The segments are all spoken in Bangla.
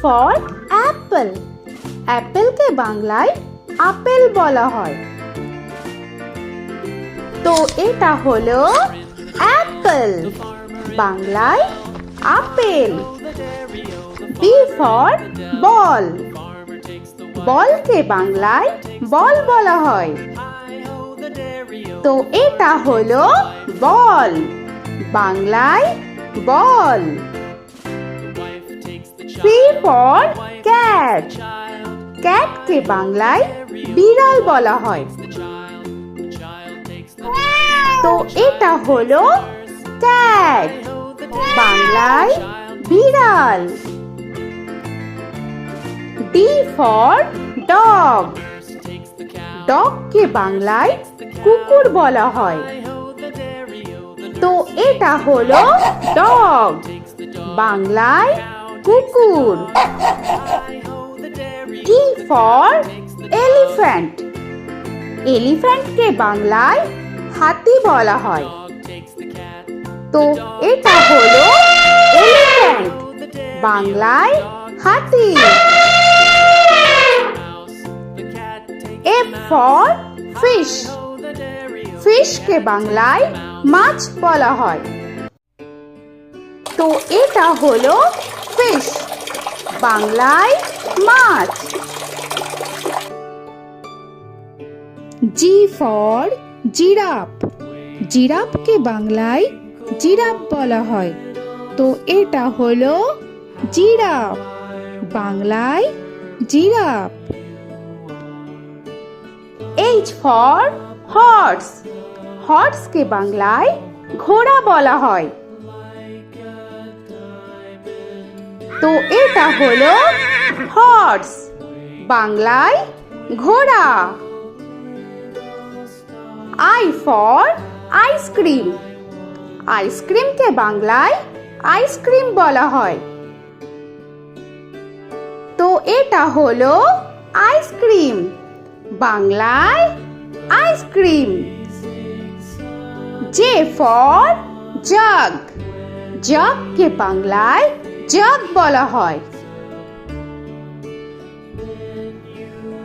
For Apple. অ্যাপেলকে বাংলায় আপেল বলা হয়। তো এটা হলো অ্যাপল, বাংলায় আপেল। B for ball. বলকে বাংলায় বল বলা হয়। তো এটা হলো বল, বাংলায় বল। C for cat. ক্যাটকে বাংলায় বিড়াল বলা হয়। তো এটা হলো ক্যাট, বাংলায় বিড়াল। D for dog. ডগকে বাংলায় কুকুর বলা হয়। তো এটা হলো ডগ, বাংলায় কুকুর। E for elephant. এলিফ্যান্টকে বাংলায় হাতি বলা হয়। তো এটা হলো এলিফ্যান্ট, বাংলায় হাতি। F for fish. ফিশকে বাংলায় মাছ বলা হয়। তো এটা হলো ফিশ, বাংলায় মাছ। G for giraffe. জিরাফকে বাংলায় জিরাফ বলা হয়। তো এটা হলো জিরাফ, বাংলায় জিরাফ। H for horse. হর্সকে বাংলায় ঘোড়া বলা হয়। তো এটা হলো হর্স, বাংলায় ঘোড়া। I for ice cream. আইসক্রিমকে বাংলায় আইসক্রিম বলা হয়। তো এটা হলো আইসক্রিম, বাংলায় আইসক্রিম। J for jug. জাগকে বাংলায় জাগ বলা হয়।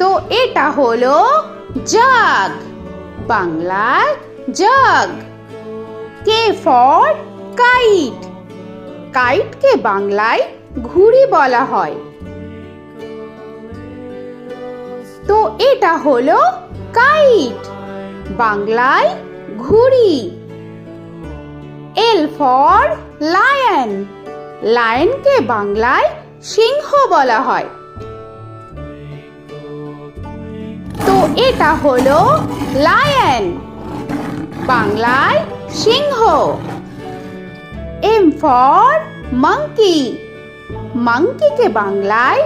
তো এটা হলো জাগ, বাংলায় জাগ। K for kite. কাইটকে বাংলায় ঘুড়ি বলা হয়। তো এটা হলো কাইট, বাংলায় ঘুড়ি। L for lion. লায়নকে বাংলায় সিংহ বলা হয়। তো এটা হলো লায়ন, বাংলায় সিংহ। M for monkey. মাঙ্কিকে বাংলায়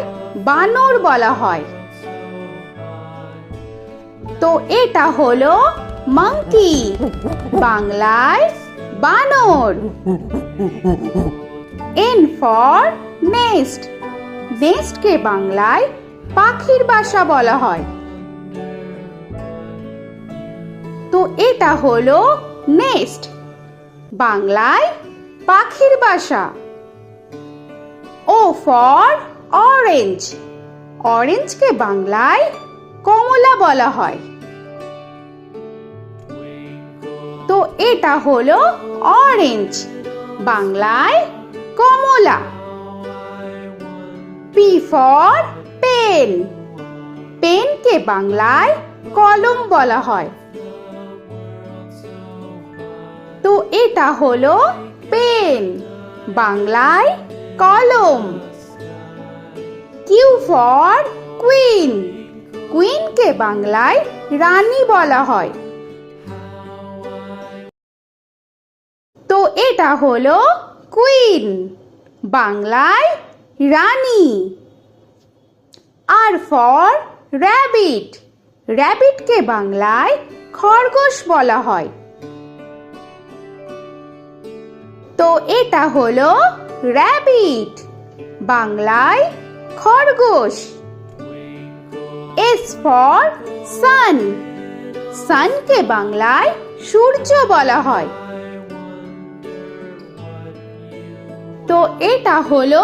বানর বলা হয়। তো এটা হলো মাঙ্কি, বাংলায় বানর। N for nest. নেস্টকে বাংলায় পাখির বাসা বলা হয়। তো এটা হলো নেস্ট, বাংলায় পাখির বাসা। O for orange. অরেঞ্জকে বাংলায় কমলা বলা হয়। তো এটা হলো অরেঞ্জ, বাংলায় কমলা। P for pen. পেনকে বাংলায় কলম বলা হয়। তো এটা হলো পেন, বাংলায় কলম। Q for queen. কুইনকে বাংলায় রানী বলা হয়। তো এটা হলো কুইন, বাংলায় রানী। আর ফর র‍্যাবিট। র‍্যাবিটকে বাংলায় খরগোশ বলা হয়। তো এটা হলো র‍্যাবিট, বাংলায় খরগোশ। S for sun. সানকে বাংলায় সূর্য বলা হয়। তো এটা হলো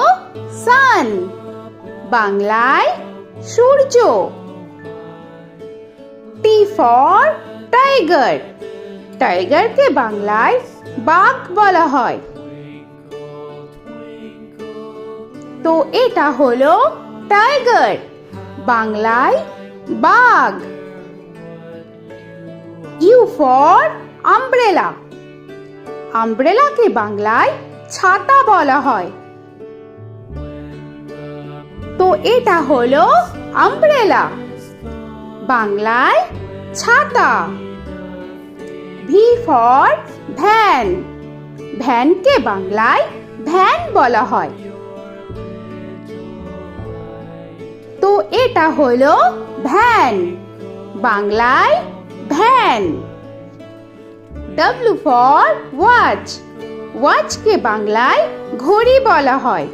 সান, বাংলায় সূর্য। টি ফর টাইগার, টাইগারকে বাংলায় বাঘ বলা হয়। তো এটা হলো টাইগার, বাংলায় বাঘ। ইউ ফর আমব্রেলা, আমব্রেলাকে বাংলায় ছাতা বলা হয়। তো এটা হলো আমব্রেলা, বাংলায় ছাতা। ভি ফর ভ্যান, ভ্যানকে বাংলায় ভ্যান বলা হয়। তো এটা হলো ভ্যান, বাংলায় ভ্যান। ডব্লিউ ফর ওয়াচ, ওয়াচকে বাংলায় ঘড়ি বলা হয়।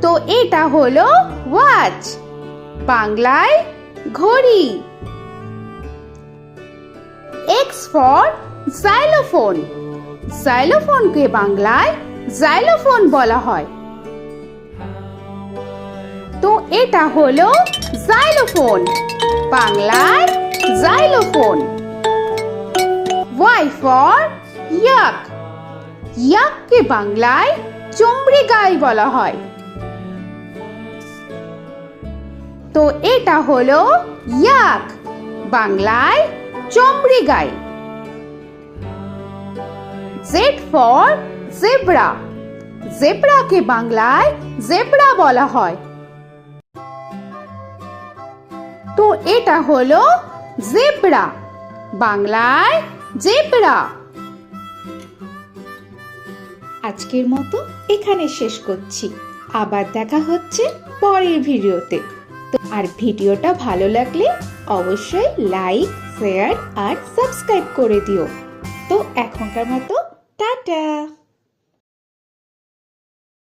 তো এটা হলো ওয়াচ, বাংলায় ঘড়ি। এক্স ফর জাইলোফোন, জাইলোফোনকে বাংলায় জাইলোফোন বলা হয়। তো এটা হলো জাইলোফোন, বাংলায় জাইলোফোন। ওয়াই ফর ইয়াক, ইয়াককে বাংলায় চমড়ি গাই বলা হয়। তো এটা হলো ইয়াক, বাংলায় চমড়ি গাই। জেড ফর জেব্রা, জেব্রাকে বাংলায় জেব্রা বলা হয়। তো এটা হলো জেব্রা, বাংলায় জেব্রা। আজকের মতো এখানে শেষ করছি, আবার দেখা হচ্ছে পরের ভিডিওতে। তো আর ভিডিওটা ভালো লাগলে অবশ্যই লাইক, শেয়ার আর সাবস্ক্রাইব করে দিও। তো এখনকার মতো টাটা।